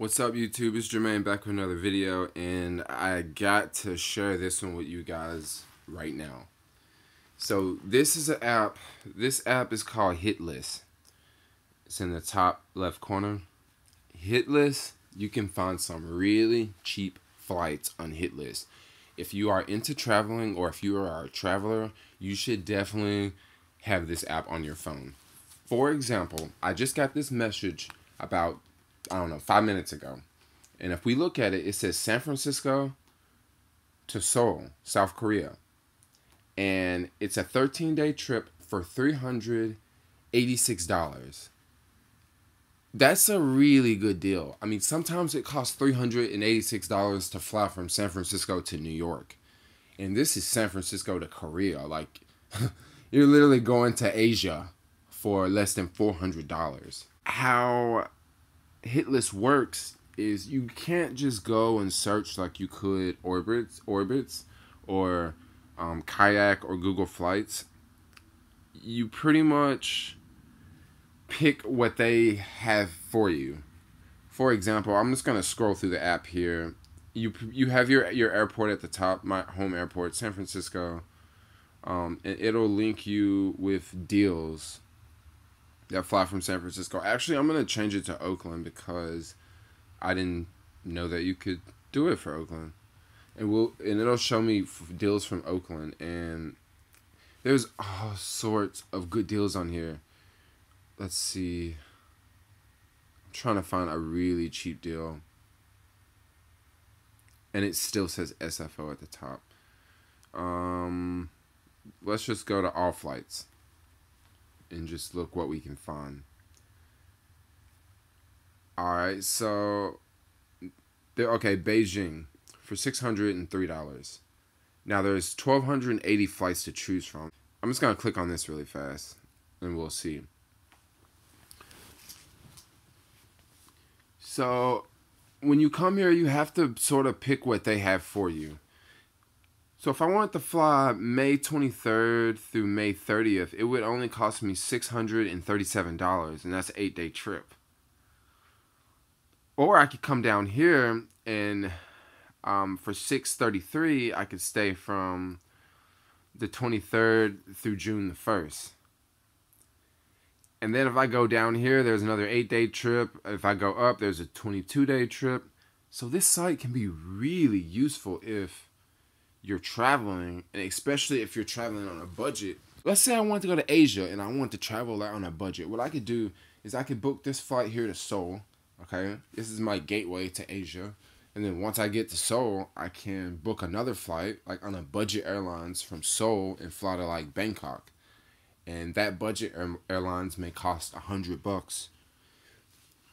What's up, YouTube? It's Jermaine back with another video, and I got to share this one with you guys right now. So this is an app. This app is called HITLIST. It's in the top left corner. HITLIST, you can find some really cheap flights on HITLIST. If you are into traveling or if you are a traveler, you should definitely have this app on your phone. For example, I just got this message about 5 minutes ago. And if we look at it, it says San Francisco to Seoul, South Korea. And it's a 13-day trip for $386. That's a really good deal. I mean, sometimes it costs $386 to fly from San Francisco to New York. And this is San Francisco to Korea. Like, you're literally going to Asia for less than $400. How HITLIST works is you can't just go and search like you could Orbitz or Kayak or Google Flights. You pretty much pick what they have for you. For example, I'm just gonna scroll through the app here. You have your airport at the top, my home airport, San Francisco, and it'll link you with deals that fly from San Francisco. Actually, I'm going to change it to Oakland because I didn't know that you could do it for Oakland. And it'll show me deals from Oakland. And there's all sorts of good deals on here. Let's see. I'm trying to find a really cheap deal. And it still says SFO at the top. Let's just go to all flights and just look what we can find. Alright, so okay, Beijing for $603. Now there's 1,280 flights to choose from. I'm just gonna click on this really fast and we'll see. So when you come here, you have to sort of pick what they have for you. So if I wanted to fly May 23rd through May 30th, it would only cost me $637, and that's an 8-day trip. Or I could come down here and for $633, I could stay from the 23rd through June the 1st. And then if I go down here, there's another 8-day trip. If I go up, there's a 22-day trip. So this site can be really useful if you're traveling, and especially if you're traveling on a budget. Let's say I want to go to Asia and I want to travel on a budget. What I could do is I could book this flight here to Seoul. Okay, this is my gateway to Asia. And then once I get to Seoul, I can book another flight like on a budget airlines from Seoul and fly to like Bangkok. And that budget airlines may cost $100.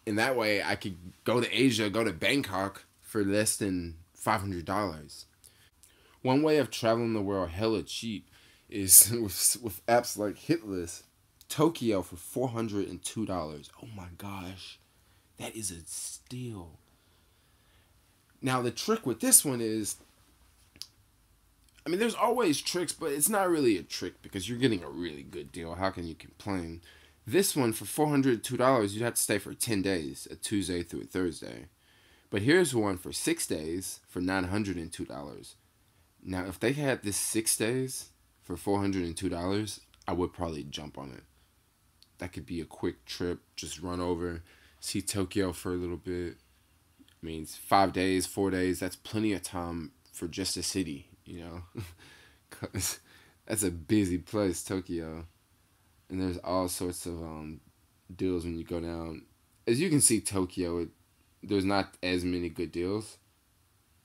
And that way I could go to Asia, go to Bangkok for less than $500. One way of traveling the world hella cheap is with apps like HITLIST. Tokyo for $402. Oh my gosh. That is a steal. Now the trick with this one is, I mean, there's always tricks, but it's not really a trick because you're getting a really good deal. How can you complain? This one for $402, you'd have to stay for 10 days, a Tuesday through a Thursday. But here's one for 6 days for $902. Now, if they had this 6 days for $402, I would probably jump on it. That could be a quick trip. Just run over, see Tokyo for a little bit. I mean, it's 5 days, 4 days. That's plenty of time for just a city, you know. 'Cause that's a busy place, Tokyo. And there's all sorts of deals when you go down. As you can see, Tokyo, there's not as many good deals.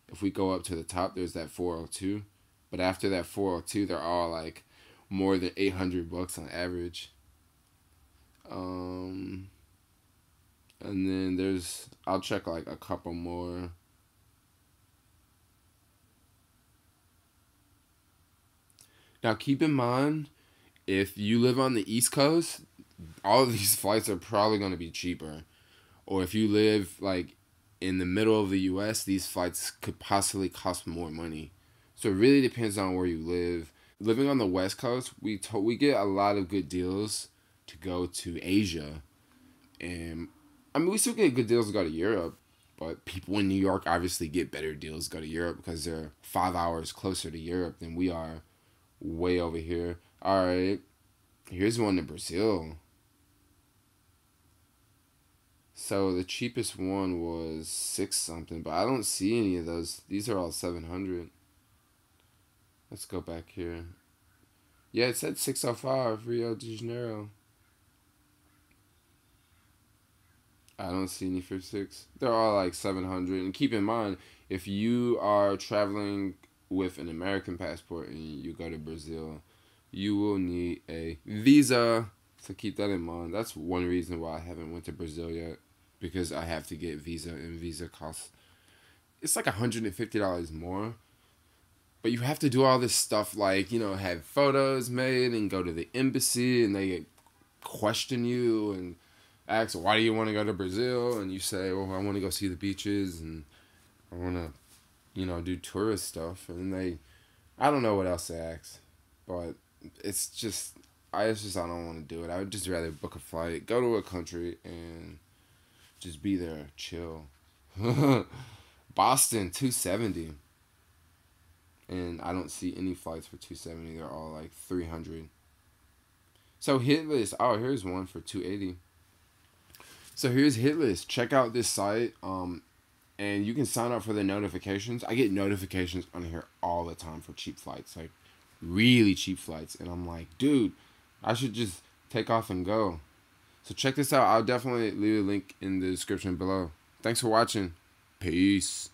If we go up to the top, there's that 402. But after that 402, they're all like more than $800 on average. And then I'll check like a couple more. Now keep in mind, if you live on the East Coast, all of these flights are probably going to be cheaper. Or if you live like in the middle of the US, these flights could possibly cost more money. So it really depends on where you live. Living on the West Coast, we get a lot of good deals to go to Asia. And I mean, we still get good deals to go to Europe. But people in New York obviously get better deals, go to Europe because they're 5 hours closer to Europe than we are, way over here. All right, here's one to Brazil. So the cheapest one was 6 something, but I don't see any of those. These are all 700. Let's go back here. Yeah, it said 605 Rio de Janeiro. I don't see any for 6. They're all like 700. And keep in mind, if you are traveling with an American passport and you go to Brazil, you will need a visa. So keep that in mind. That's one reason why I haven't went to Brazil yet, because I have to get visa, and visa costs, it's like $150 more. But you have to do all this stuff, like, you know, have photos made and go to the embassy, and they question you and ask, why do you want to go to Brazil? And you say, well, I want to go see the beaches, and I want to, you know, do tourist stuff. And I don't know what else they ask, but it's just, I don't want to do it. I would just rather book a flight, go to a country, and just be there, chill. Boston, 270. And I don't see any flights for 270. They're all like 300. So HITLIST. Oh, here's one for 280. So here's HITLIST. Check out this site. And you can sign up for the notifications. I get notifications on here all the time for cheap flights, like really cheap flights. And I'm like, dude, I should just take off and go. So check this out. I'll definitely leave a link in the description below. Thanks for watching. Peace.